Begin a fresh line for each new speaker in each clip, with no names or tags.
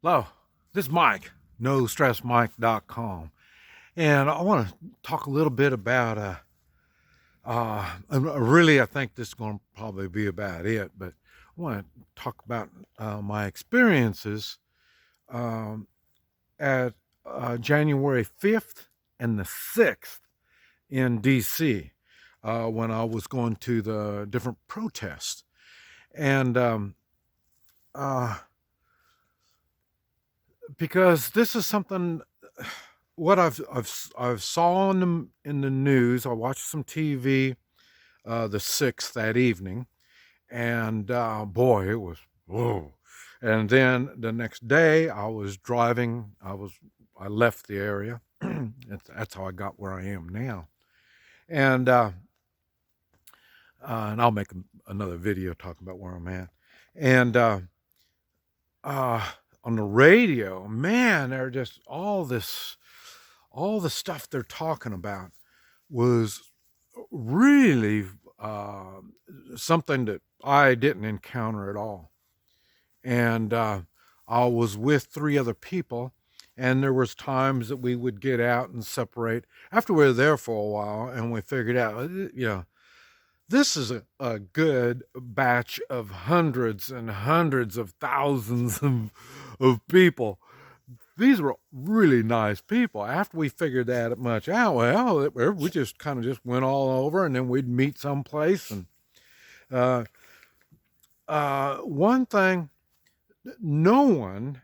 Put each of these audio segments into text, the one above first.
Hello, this is Mike, NoStressMike.com, and I want to talk a little bit about, really, I think this is going to probably be about it, but I want to talk about my experiences um, at January 5th and the 6th in DC when I was going to the different protests. And uh, because this is something what I've saw in the news. I watched some TV the 6th that evening, and boy, it was whoa. And then the next day, I was driving. I left the area. That's how I got where I am now. And and I'll make another video talking about where I'm at. And uh, on the radio, man, they're just all the stuff they're talking about was really something that I didn't encounter at all. And I was with three other people, and there was times that we would get out and separate after we were there for a while, and we figured out, this is a good batch of hundreds and hundreds of thousands of people. These were really nice people. After we figured that much out, well, we just kind of just went all over, and then we'd meet someplace. And uh, one thing, no one,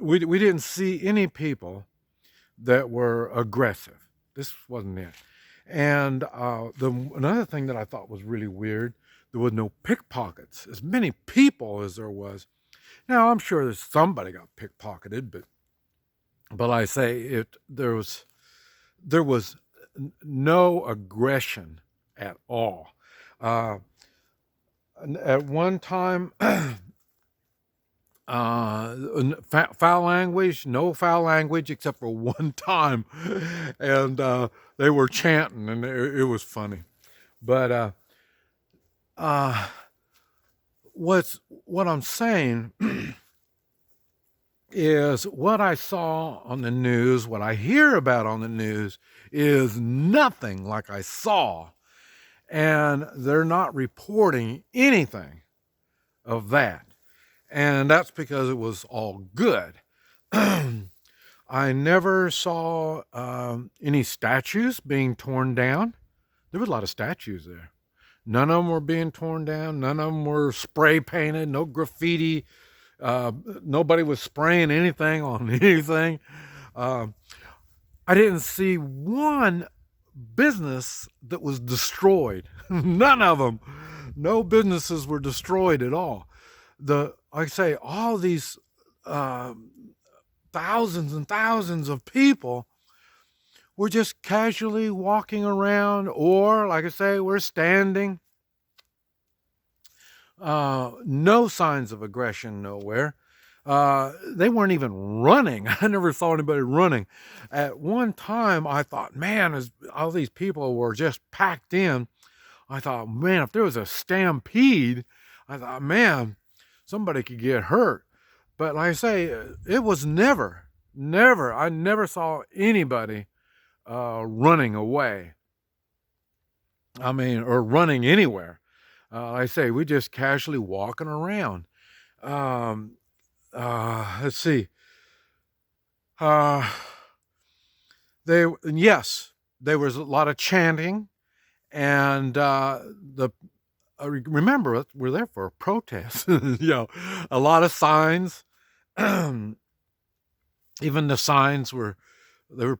we didn't see any people that were aggressive. This wasn't it. And another thing that I thought was really weird, there was no pickpockets. As many people as there was. Now, I'm sure that somebody got pickpocketed, but I say there was no aggression at all. At one time, foul language, no foul language except for one time, and they were chanting, and it was funny. But what I'm saying is what I saw on the news, what I hear about on the news is nothing like I saw. And they're not reporting anything of that. And that's because it was all good. I never saw any statues being torn down. There was a lot of statues there. None of them were being torn down. None of them were spray painted. No graffiti. Nobody was spraying anything on anything. I didn't see one business that was destroyed. None of them. No businesses were destroyed at all. Like I say, all these thousands and thousands of people were just casually walking around, or like I say, we're standing. No signs of aggression nowhere. They weren't even running. I never saw anybody running. At one time, I thought, man, as all these people were just packed in, I thought, man, if there was a stampede, I thought, man, somebody could get hurt. But like I say, it was never, I never saw anybody running away. I mean, or running anywhere. Like I say, we just casually walking around. Let's see. Yes, there was a lot of chanting, and remember, we're there for a protest. A lot of signs. Even the signs were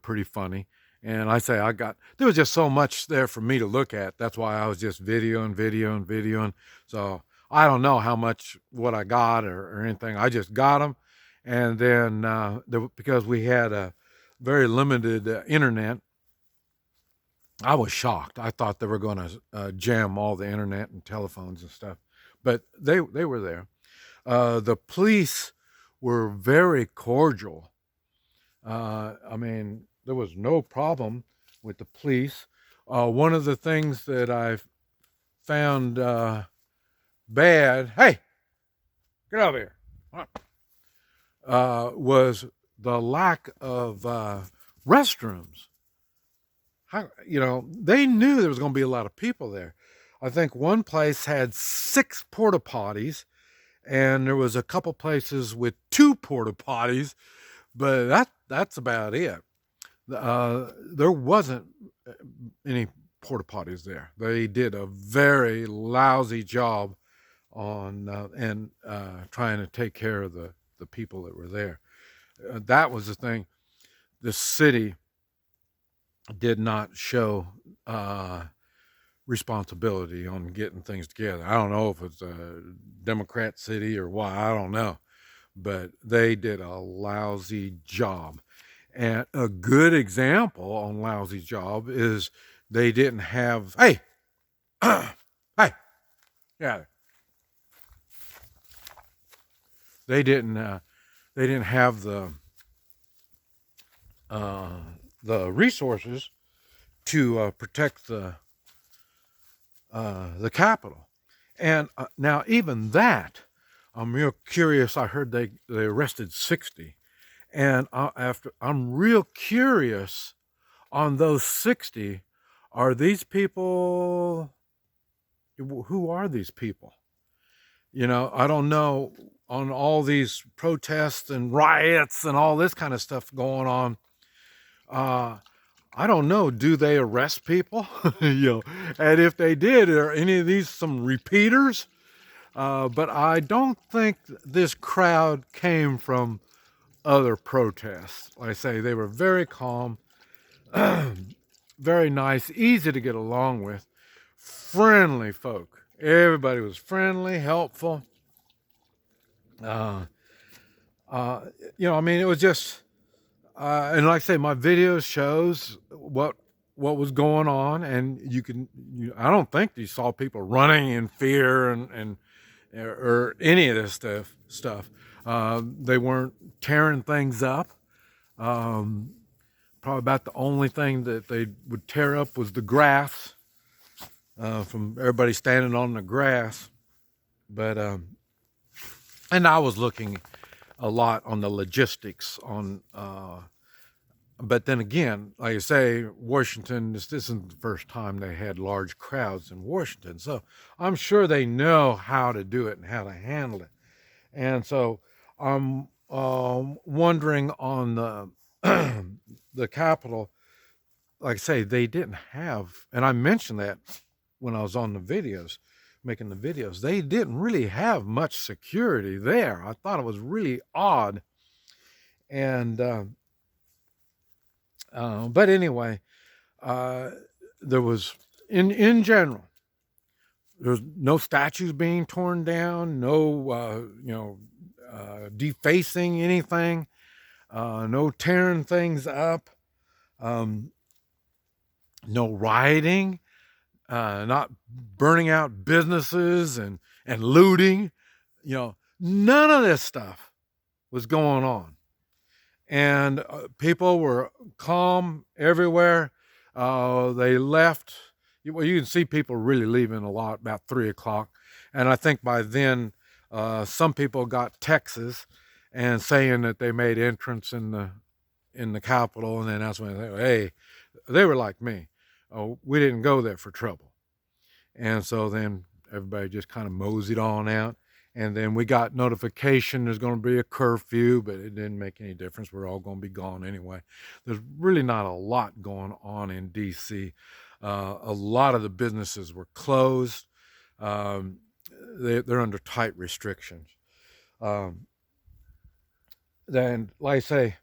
pretty funny. And I say there was just so much there for me to look at. That's why I was just videoing. So I don't know how much what I got or anything. I just got them. And then because we had a very limited internet, I was shocked. I thought they were going to jam all the internet and telephones and stuff. But they were there. The police were very cordial. I mean, there was no problem with the police. One of the things that I've found bad, hey, get over here. was the lack of restrooms. They knew there was going to be a lot of people there. I think one place had 6 porta potties, and there was a couple places with 2 porta potties, but that's about it. There wasn't any porta potties there. They did a very lousy job on trying to take care of the people that were there. That was the thing. The city did not show responsibility on getting things together. I don't know if it's a Democrat city or why, I don't know, but they did a lousy job. And a good example on lousy job is they didn't have, hey, hey, yeah, they didn't have the resources to protect the Capitol. And now even that, I'm real curious. I heard they arrested 60, and I'm real curious on those 60. Are these people? Who are these people? I don't know. On all these protests and riots and all this kind of stuff going on, I don't know. Do they arrest people? And if they did, are any of these some repeaters? But I don't think this crowd came from other protests. Like I say, they were very calm, very nice, easy to get along with, friendly folk. Everybody was friendly, helpful. It was just, and like I say, my video shows what was going on, and I don't think you saw people running in fear or any of this stuff. They weren't tearing things up. Probably about the only thing that they would tear up was the grass, from everybody standing on the grass. But and I was looking a lot on the logistics on, but then again, like I say, Washington, this isn't the first time they had large crowds in Washington. So I'm sure they know how to do it and how to handle it. And so I'm wondering on the Capitol, like I say, they didn't have, and I mentioned that when I was on the videos, making the videos, they didn't really have much security there. I thought it was really odd. And but anyway, there was in general, there's no statues being torn down, no defacing anything, no tearing things up, no rioting, not burning out businesses and looting. None of this stuff was going on. And people were calm everywhere. They left. Well, you can see people really leaving a lot about 3 o'clock. And I think by then, some people got texts and saying that they made entrance in the Capitol. And then that's when they were like me. Oh, we didn't go there for trouble. And so then everybody just kind of moseyed on out. And then we got notification there's going to be a curfew, but it didn't make any difference. We're all going to be gone anyway. There's really not a lot going on in D.C. A lot of the businesses were closed. They're under tight restrictions. Then, like I say,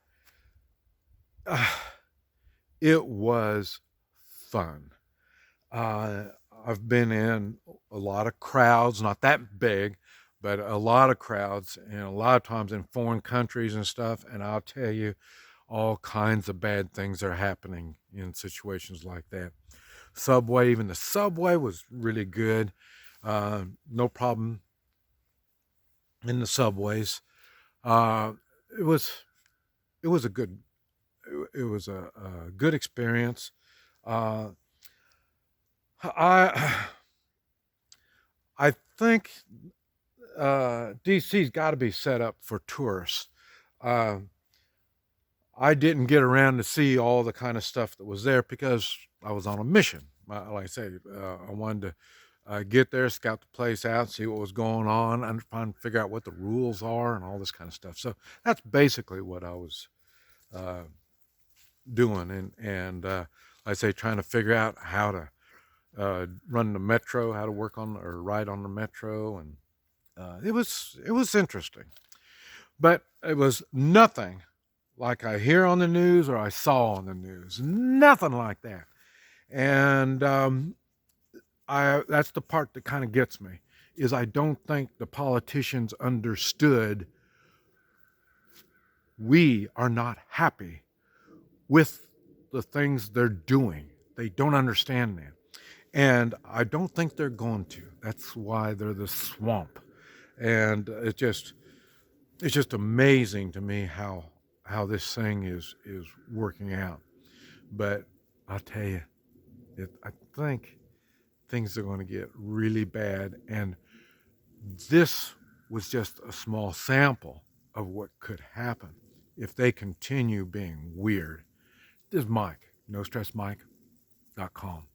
it was fun. I've been in a lot of crowds, not that big, but a lot of crowds, and a lot of times in foreign countries and stuff. And I'll tell you, all kinds of bad things are happening in situations like that. Subway, even the subway was really good. No problem in the subways. It was a good experience. I think DC's got to be set up for tourists. uh, I didn't get around to see all the kind of stuff that was there because I was on a mission. Like I say, I wanted to get there, scout the place out, see what was going on, and trying to figure out what the rules are and all this kind of stuff. So that's basically what I was uh, doing, and like I say, trying to figure out how to run the metro, how to work on or ride on the metro, and it was interesting, but it was nothing like I hear on the news or I saw on the news. Nothing like that. And I that's the part that kind of gets me is I don't think the politicians understood we are not happy with the things they're doing. They don't understand that. And I don't think they're going to. That's why they're the swamp. And it's just amazing to me how this thing is working out. But I'll tell you, I think things are going to get really bad, and this was just a small sample of what could happen if they continue being weird. This is Mike, NoStressMike.com.